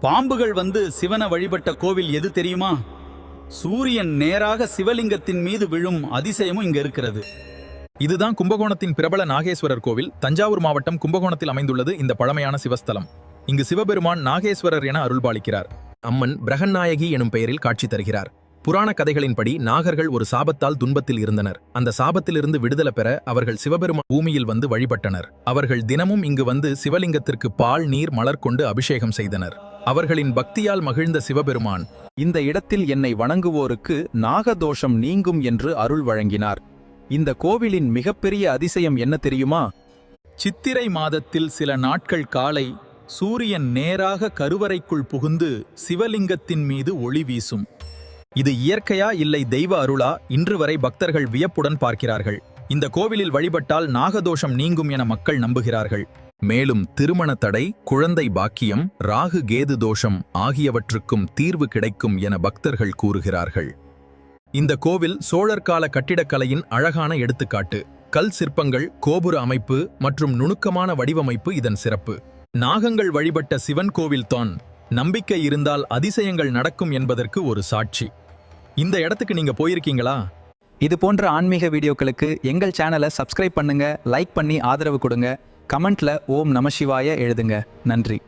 பாம்புகள் வந்து சிவனை வழிபட்ட கோவில் எது தெரியுமா? சூரியன் நேராக சிவலிங்கத்தின் மீது விழும் அதிசயமும் இங்க இருக்கிறது. இதுதான் கும்பகோணத்தின் பிரபல நாகேஸ்வரர் கோவில். தஞ்சாவூர் மாவட்டம் கும்பகோணத்தில் அமைந்துள்ளது இந்த பழமையான சிவஸ்தலம். இங்கு சிவபெருமான் நாகேஸ்வரர் என அருள்பாலிக்கிறார். அம்மன் பிரகநாயகி எனும் பெயரில் காட்சி தருகிறார். புராண கதைகளின்படி நாகர்கள் ஒரு சாபத்தால் துன்பத்தில் இருந்தனர். அந்த சாபத்திலிருந்து விடுதலை பெற அவர்கள் சிவபெருமான் பூமியில் வந்து வழிபட்டனர். அவர்கள் தினமும் இங்கு வந்து சிவலிங்கத்திற்கு பால் நீர் மலர் கொண்டு அபிஷேகம் செய்தனர். அவர்களின் பக்தியால் மகிழ்ந்த சிவபெருமான், இந்த இடத்தில் என்னை வணங்குவோருக்கு நாகதோஷம் நீங்கும் என்று அருள் வழங்கினார். இந்த கோவிலின் மிகப்பெரிய அதிசயம் என்ன தெரியுமா? சித்திரை மாதத்தில் சில நாட்கள் காலை சூரியன் நேராக கருவறைக்குள் புகுந்து சிவலிங்கத்தின் மீது ஒளி வீசும். இது இயற்கையா இல்லை தெய்வ அருளா? இன்று வரை பக்தர்கள் வியப்புடன் பார்க்கிறார்கள். இந்த கோவிலில் வழிபட்டால் நாகதோஷம் நீங்கும் என மக்கள் நம்புகிறார்கள். மேலும் திருமண தடை, குழந்தை பாக்கியம், ராகு கேது தோஷம் ஆகியவற்றுக்கும் தீர்வு கிடைக்கும் என பக்தர்கள் கூறுகிறார்கள். இந்த கோவில் சோழர் கால கட்டிடக்கலையின் அழகான எடுத்துக்காட்டு. கல் சிற்பங்கள், கோபுர அமைப்பு மற்றும் நுணுக்கமான வடிவமைப்பு இதன் சிறப்பு. நாகங்கள் வழிபட்ட சிவன் கோவில்தான் நம்பிக்கை இருந்தால் அதிசயங்கள் நடக்கும் என்பதற்கு ஒரு சாட்சி. இந்த இடத்துக்கு நீங்க போயிருக்கீங்களா? இது போன்ற ஆன்மீக வீடியோக்களுக்கு எங்கள் சேனலை சப்ஸ்கிரைப் பண்ணுங்க, லைக் பண்ணி ஆதரவு கொடுங்க, கமெண்ட்ல ஓம் நம சிவாய எழுதுங்க. நன்றி.